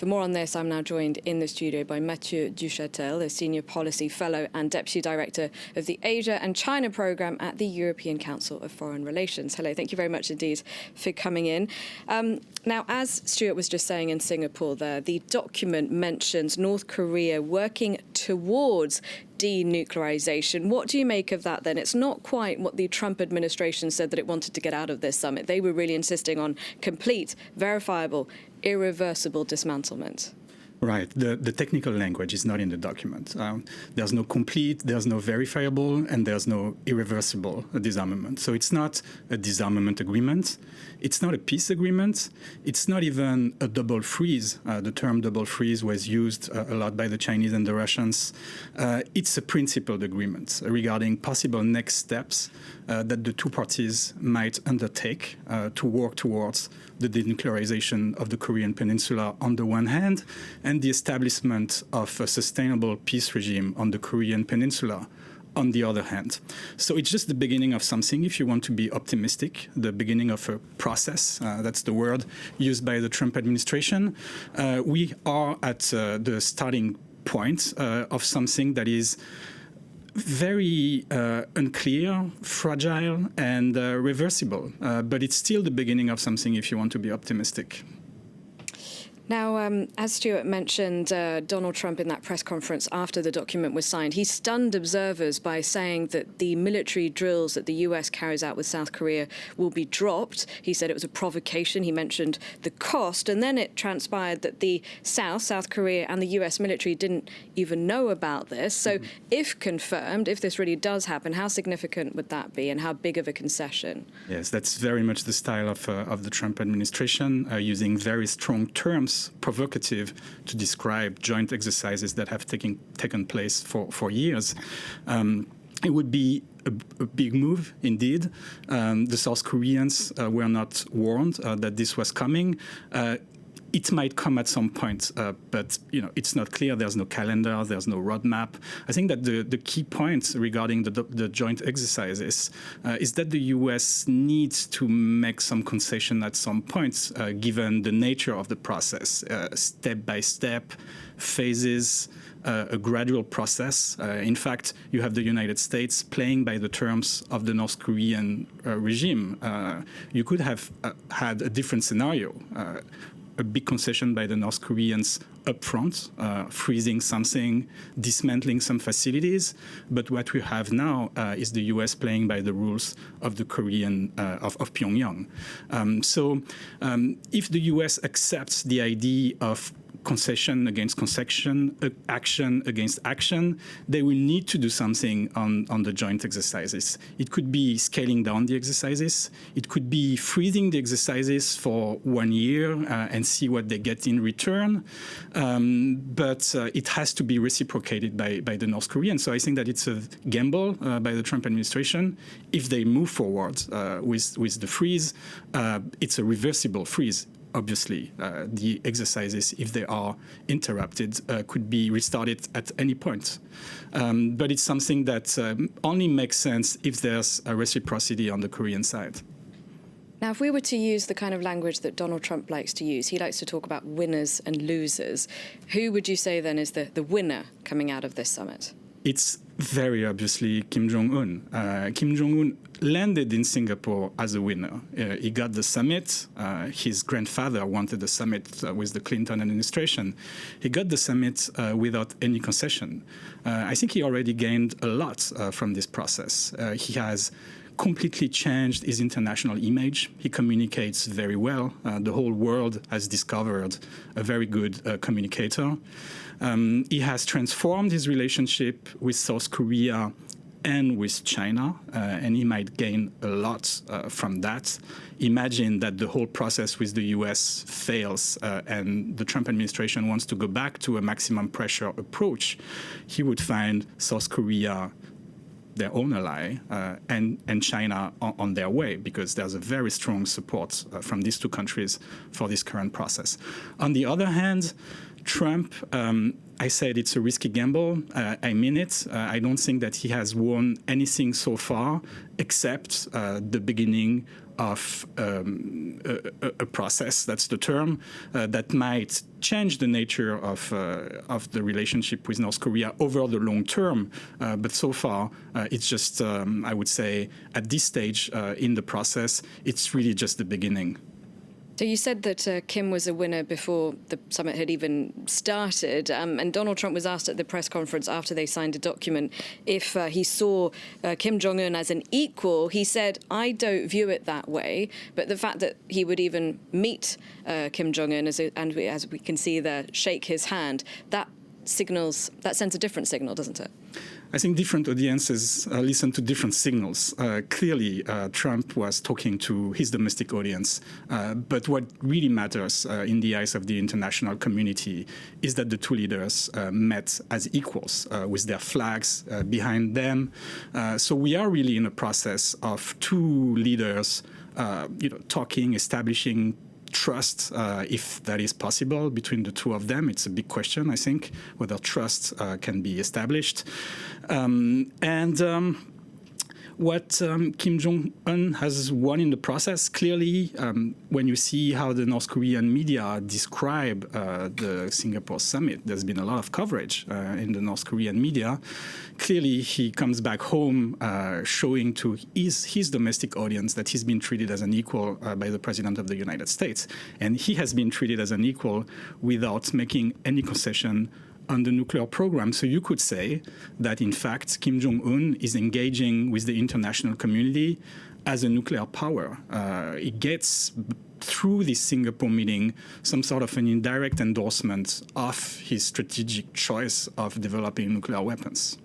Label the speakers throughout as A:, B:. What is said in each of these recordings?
A: For more on this, I'm now joined in the studio by Mathieu Duchatel, a Senior Policy Fellow and Deputy Director of the Asia and China Programme at the European Council of Foreign Relations. Hello, thank you very much indeed for coming in. Now, as Stuart was just saying in Singapore there, the document mentions North Korea working towards denuclearisation. What do you make of that then? It's not quite what the Trump administration said that it wanted to get out of this summit. They were really insisting on complete, verifiable, irreversible dismantlement.
B: Right. The technical language is not in the document. There's no complete, there's no verifiable, and there's no irreversible disarmament. So it's not a disarmament agreement. It's not a peace agreement. It's not even a double freeze. The term double freeze was used a lot by the Chinese and the Russians. It's a principled agreement regarding possible next steps that the two parties might undertake to work towards the denuclearization of the Korean Peninsula on the one hand, and the establishment of a sustainable peace regime on the Korean Peninsula on the other hand. So it's just the beginning of something, if you want to be optimistic, the beginning of a process. That's the word used by the Trump administration. We are at the starting point of something that is very unclear, fragile, and reversible. But it's still the beginning of something if you want to be optimistic.
A: Now, as Stuart mentioned, Donald Trump in that press conference after the document was signed, he stunned observers by saying that the military drills that the US carries out with South Korea will be dropped. He said it was a provocation. He mentioned the cost. And then it transpired that the South Korea and the US military didn't even know about this. So if confirmed, if this really does happen, how significant would that be and how big of a concession?
B: Yes, that's very much the style of the Trump administration, using very strong terms, provocative, to describe joint exercises that have taken place for years. It would be a big move indeed. The South Koreans were not warned that this was coming. It might come at some point, but it's not clear. There's no calendar. There's no roadmap. I think that the key point regarding the joint exercises is that the U.S. needs to make some concession at some point, given the nature of the process, step by step, phases, a gradual process. In fact, you have the United States playing by the terms of the North Korean regime. You could have had a different scenario. A big concession by the North Koreans up front, freezing something, dismantling some facilities. But what we have now is the U.S. playing by the rules of the Korean, of Pyongyang. So if the U.S. accepts the idea of concession against concession, action against action, they will need to do something on the joint exercises. It could be scaling down the exercises. It could be freezing the exercises for 1 year and see what they get in return. But it has to be reciprocated by the North Koreans. So I think that it's a gamble by the Trump administration. If they move forward with the freeze, it's a reversible freeze. Obviously, the exercises, if they are interrupted, could be restarted at any point. But it's something that only makes sense if there's a reciprocity on the Korean side.
A: Now, if we were to use the kind of language that Donald Trump likes to use, he likes to talk about winners and losers. Who would you say then is the winner coming out of this summit?
B: It's very obviously Kim Jong-un. Kim Jong-un landed in Singapore as a winner. He got the summit. His grandfather wanted the summit with the Clinton administration. He got the summit without any concession. I think he already gained a lot from this process. He has completely changed his international image. He communicates very well. The whole world has discovered a very good communicator. He has transformed his relationship with South Korea and with China, and he might gain a lot from that. Imagine that the whole process with the US fails and the Trump administration wants to go back to a maximum pressure approach. He would find South Korea their own ally and China on their way, because there's a very strong support from these two countries for this current process. On the other hand, Trump, I said it's a risky gamble. I mean it. I don't think that he has won anything so far except the beginning of a process, that's the term, that might change the nature of the relationship with North Korea over the long term. But so far, it's just, I would say, at this stage in the process, it's really just the beginning.
A: So you said that Kim was a winner before the summit had even started, and Donald Trump was asked at the press conference after they signed a document if he saw Kim Jong-un as an equal. He said, "I don't view it that way," but the fact that he would even meet Kim Jong-un, and as we can see there, shake his hand, that sends a different signal, doesn't it?
B: I think different audiences listen to different signals. Clearly, Trump was talking to his domestic audience. But what really matters in the eyes of the international community is that the two leaders met as equals with their flags behind them. So we are really in a process of two leaders talking, establishing trust, if that is possible, between the two of them. It's a big question, I think, whether trust can be established. What Kim Jong-un has won in the process, clearly, when you see how the North Korean media describe the Singapore summit, there's been a lot of coverage in the North Korean media. Clearly, he comes back home showing to his domestic audience that he's been treated as an equal by the President of the United States. And he has been treated as an equal without making any concession on the nuclear program. So you could say that, in fact, Kim Jong-un is engaging with the international community as a nuclear power. It gets, through this Singapore meeting, some sort of an indirect endorsement of his strategic choice of developing nuclear weapons.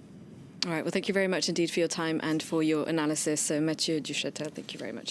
A: All right. Well, thank you very much indeed for your time and for your analysis. So, Mathieu Duchatel, thank you very much.